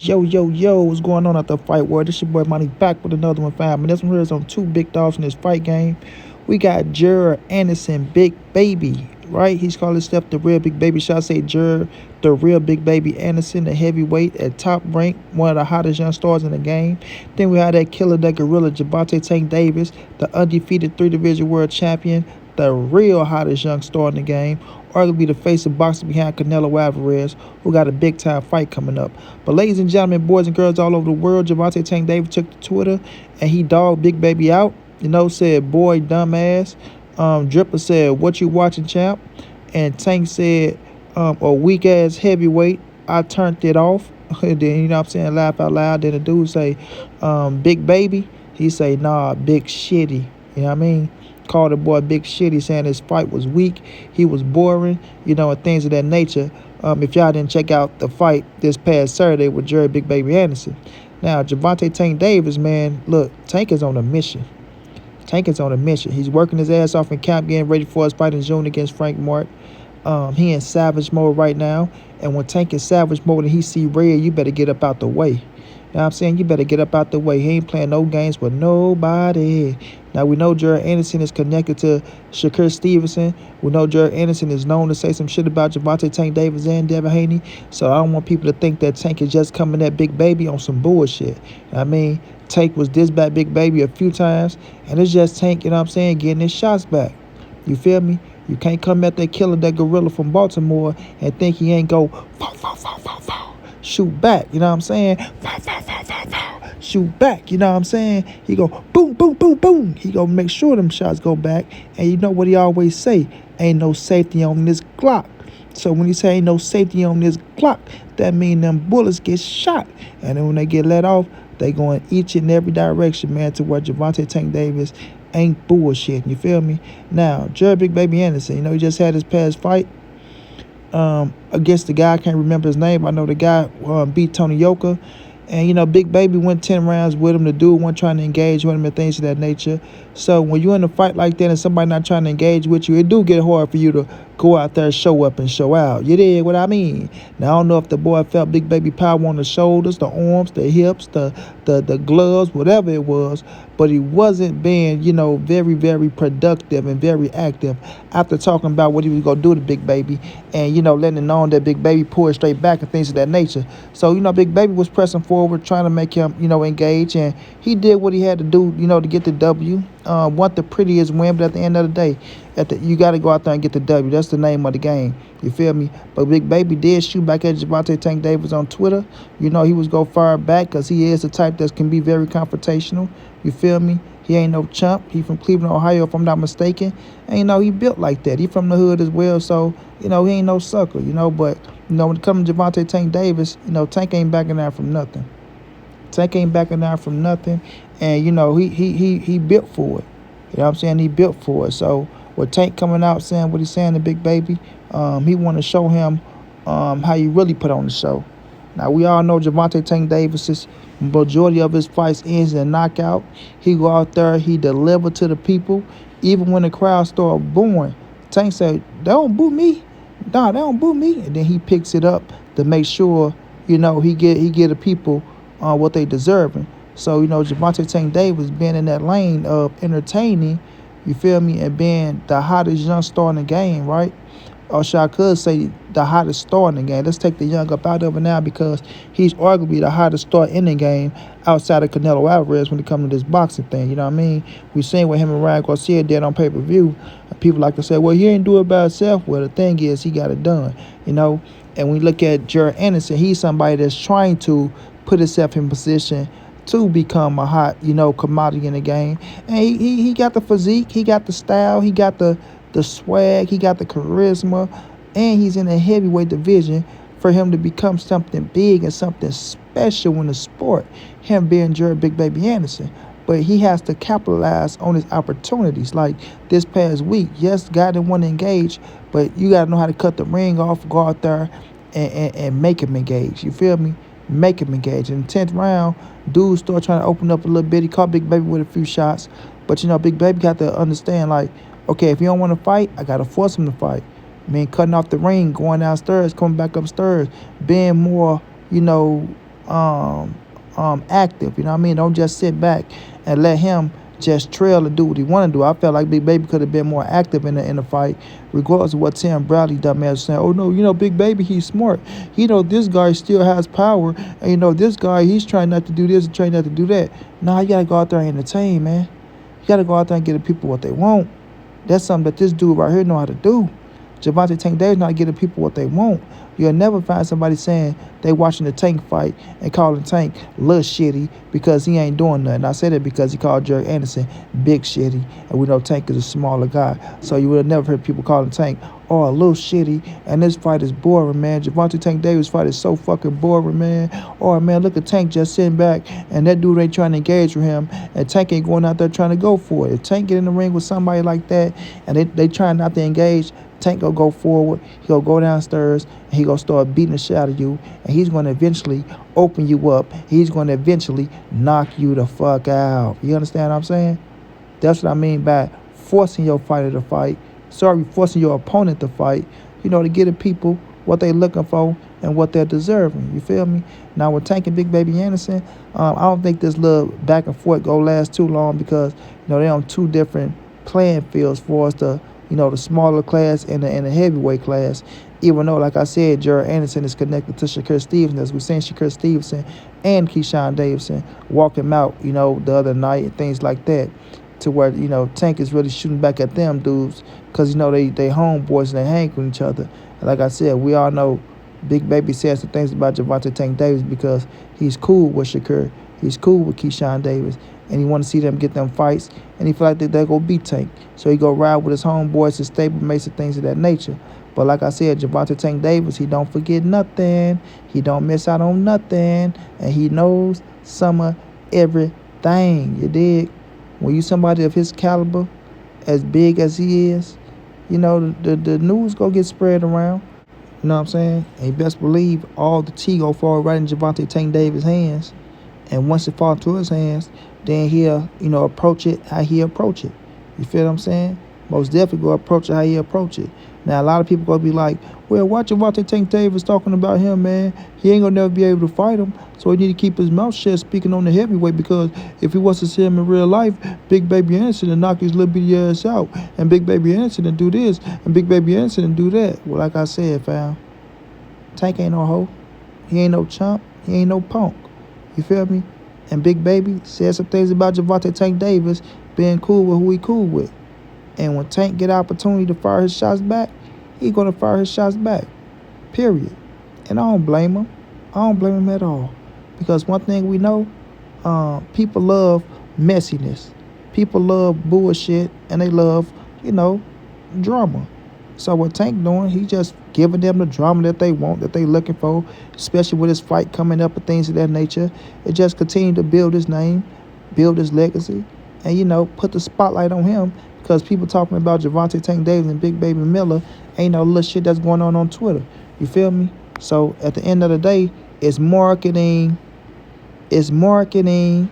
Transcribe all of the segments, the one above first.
Yo, what's going on at the fight world? This your boy Money back with another one, fam. And this one here is on two big dogs in this fight game. We got Gervonta Anderson, Big Baby, right? He's calling himself the real Big Baby. Should I say Gervonta, the real Big Baby Anderson, the heavyweight at top rank, one of the hottest young stars in the game. Then we have that killer, that gorilla, Gervonta Tank Davis, the undefeated three-division world champion, the real hottest young star in the game, arguably the face of boxing behind Canelo Alvarez, who got a big-time fight coming up. But ladies and gentlemen, boys and girls all over the world, Gervonta Tank Davis took to Twitter, and he dogged Big Baby out. Said, boy, dumbass. Dripper said, what you watching, champ? And Tank said, a weak-ass heavyweight. I turned it off. And then, laugh out loud. Then the dude say, Big Baby. He say, nah, big shitty. You know what I mean? Called the boy big shitty, saying his fight was weak, he was boring, and things of that nature. If y'all didn't check out the fight this past Saturday with Jerry Big Baby Anderson. Now, Gervonta Tank Davis, man, look, Tank is on a mission. Tank is on a mission. He's working his ass off in camp, getting ready for his fight in June against Frank Martin. He in savage mode right now, and when Tank is savage mode and he see red, you better get up out the way. You know what I'm saying? You better get up out the way. He ain't playing no games with nobody. Now, we know Gervonta Anderson is connected to Shakur Stevenson. We know Gervonta Anderson is known to say some shit about Gervonta Tank Davis and Devin Haney. So I don't want people to think that Tank is just coming at Big Baby on some bullshit. I mean, Tank was this back Big Baby a few times, and it's just Tank, getting his shots back. You feel me? You can't come at that killer, that gorilla from Baltimore, and think he ain't go, fow, fow, fow, fow, fow. Shoot back, you know what I'm saying? Shoot back, you know what I'm saying? He go boom, boom, boom, boom. He go make sure them shots go back. And you know what he always say? Ain't no safety on this Glock. So when he say ain't no safety on this Glock, that mean them bullets get shot. And then when they get let off, they go in each and every direction, man, to where Gervonta Tank Davis ain't bullshit. You feel me? Now, Jerry Big Baby Anderson, he just had his past fight. Against the guy, I can't remember his name. I know the guy beat Tony Yoka. And, Big Baby went 10 rounds with him. The dude wasn't trying to engage with him and things of that nature. So when you're in a fight like that and somebody not trying to engage with you, it do get hard for you to go out there, show up, and show out. You dig what I mean? Now, I don't know if the boy felt Big Baby power on the shoulders, the arms, the hips, the gloves, whatever it was. But he wasn't being, very, very productive and very active after talking about what he was going to do to Big Baby and, letting it known that Big Baby pulled straight back and things of that nature. So, Big Baby was pressing forward, trying to make him, engage. And he did what he had to do, to get the W. Want the prettiest win, but at the end of the day, you got to go out there and get the W. That's the name of the game. You feel me? But Big Baby did shoot back at Gervonta Tank Davis on Twitter. He was going to fire back because he is the type that can be very confrontational. You feel me? He ain't no chump. He from Cleveland, Ohio, if I'm not mistaken. And, he built like that. He from the hood as well, so, he ain't no sucker, But, when it comes to Gervonta Tank Davis, Tank ain't backing down from nothing. Tank ain't backing down from nothing. And, he built for it. You know what I'm saying? He built for it. So, with Tank coming out saying what he's saying to Big Baby, he want to show him how you really put on the show. Now, we all know Gervonta Tank Davis's majority of his fights ends in a knockout. He go out there, he deliver to the people. Even when the crowd start booing, Tank said, they don't boo me. Nah, they don't boo me. And then he picks it up to make sure, he get the people what they deserving. So, Gervonta Tank Davis being in that lane of entertaining, you feel me, and being the hottest young star in the game, right? Or I could say the hottest star in the game. Let's take the young up out of it now because he's arguably the hottest star in the game outside of Canelo Alvarez when it comes to this boxing thing. You know what I mean? We seen what him and Ryan Garcia did on pay-per-view. People like to say, well, he ain't do it by himself. Well, the thing is, he got it done, And when we look at Gervonta Anderson, he's somebody that's trying to put himself in position to become a hot, commodity in the game. And he got the physique, he got the style, he got the swag, he got the charisma, and he's in the heavyweight division for him to become something big and something special in the sport, him being Jerry Big Baby Anderson. But he has to capitalize on his opportunities. Like this past week, yes, guy didn't want to engage, but you got to know how to cut the ring off, go out there, and make him engage. You feel me? Make him engage. In the 10th round, dude started trying to open up a little bit. He caught Big Baby with a few shots. But, Big Baby got to understand, like, okay, if you don't want to fight, I got to force him to fight. Cutting off the ring, going downstairs, coming back upstairs, being more, active. You know what I mean? Don't just sit back and let him just trail and do what he want to do. I felt like Big Baby could have been more active in the fight, regardless of what Tim Bradley dumbass was saying. Oh no, Big Baby, he's smart. This guy still has power, and this guy, he's trying not to do this and trying not to do that. Nah, you gotta go out there and entertain, man. You gotta go out there and get the people what they want. That's something that this dude right here know how to do. Gervonta Tank Davis not getting people what they want. You'll never find somebody saying they watching the Tank fight and calling Tank little shitty because he ain't doing nothing. I said it because he called Jerry Anderson big shitty, and we know Tank is a smaller guy. So you would have never heard people calling Tank, oh, a little shitty, and this fight is boring, man. Gervonta Tank Davis fight is so fucking boring, man. Oh, man, look at Tank just sitting back, and that dude ain't trying to engage with him, and Tank ain't going out there trying to go for it. If Tank get in the ring with somebody like that, and they trying not to engage, Tank gonna go forward, he gonna go downstairs, and he gonna start beating the shit out of you, and he's gonna eventually open you up. He's gonna eventually knock you the fuck out. You understand what I'm saying? That's what I mean by forcing your fighter to fight. Forcing your opponent to fight, to get the people what they looking for and what they're deserving. You feel me? Now with Tank and Big Baby Anderson, I don't think this little back and forth go last too long because, they're on two different playing fields for us to, the smaller class and the heavyweight class. Even though, like I said, Jared Anderson is connected to Shakur Stevenson, as we've seen Shakur Stevenson and Keyshawn Davidson walk him out, the other night and things like that. To where, Tank is really shooting back at them dudes because, they homeboys and they hang with each other. And like I said, we all know Big Baby says some things about Gervonta Tank Davis because he's cool with Shakur. He's cool with Keyshawn Davis. And he want to see them get them fights. And he feel like they're going to beat Tank. So he go ride with his homeboys, his stablemates and things of that nature. But like I said, Gervonta Tank Davis, he don't forget nothing. He don't miss out on nothing. And he knows some of everything. You dig? When you somebody of his caliber, as big as he is, the news go get spread around. You know what I'm saying? And you best believe all the tea go fall right in Gervonta Tank Davis' hands. And once it falls to his hands, then he'll, approach it how he approach it. You feel what I'm saying? Most definitely go approach it how he approach it. Now, a lot of people going to be like, well, watch Gervonta Tank Davis talking about him, man. He ain't going to never be able to fight him. So he need to keep his mouth shut speaking on the heavyweight because if he wants to see him in real life, Big Baby Anderson and knock his little bitty ass out. And Big Baby Anderson and do this. And Big Baby Anderson and do that. Well, like I said, fam, Tank ain't no hoe. He ain't no chump. He ain't no punk. You feel me? And Big Baby said some things about Gervonta Tank Davis being cool with who he cool with. And when Tank get opportunity to fire his shots back, he gonna fire his shots back. Period. And I don't blame him. I don't blame him at all. Because one thing we know, people love messiness. People love bullshit and they love, drama. So what Tank doing, he just giving them the drama that they want, that they looking for, especially with his fight coming up and things of that nature. It just continue to build his name, build his legacy, and, put the spotlight on him because people talking about Gervonta Tank Davis and Big Baby Miller ain't no little shit that's going on Twitter. You feel me? So at the end of the day, it's marketing. It's marketing.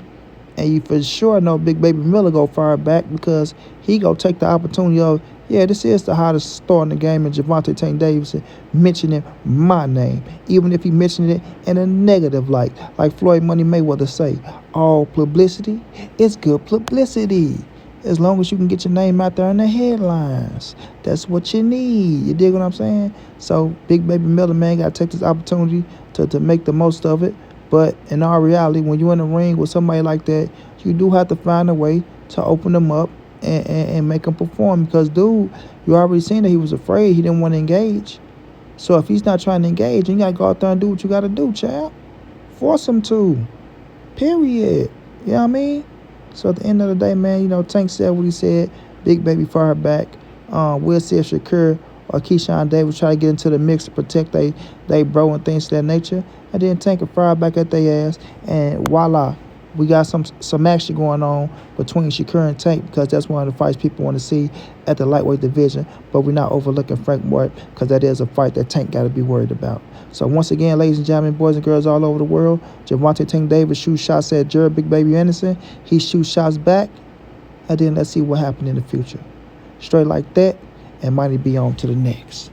And you for sure know Big Baby Miller go fire back because he go take the opportunity of, yeah, this is the hottest star in the game, and Gervonta Tank Davis mentioning my name, even if he mentioned it in a negative light. Like Floyd Money Mayweather say, all publicity is good publicity. As long as you can get your name out there in the headlines. That's what you need. You dig what I'm saying? So Big Baby Miller, man, got to take this opportunity to make the most of it. But in our reality, when you're in the ring with somebody like that, you do have to find a way to open them up and make them perform. Because, dude, you already seen that he was afraid. He didn't want to engage. So if he's not trying to engage, you got to go out there and do what you got to do, child. Force him to. Period. You know what I mean? So at the end of the day, man, Tank said what he said. Big Baby fired back. We'll see if Shakur or Keyshawn Davis try to get into the mix to protect they bro and things of that nature. And then Tank will fire back at their ass. And voila, we got some action going on between Shakur and Tank because that's one of the fights people want to see at the lightweight division. But we're not overlooking Frank Ward because that is a fight that Tank got to be worried about. So once again, ladies and gentlemen, boys and girls all over the world, Gervonta Tank Davis shoots shots at Jared Big Baby Anderson. He shoots shots back. And then let's see what happened in the future. Straight like that, and mighty be on to the next.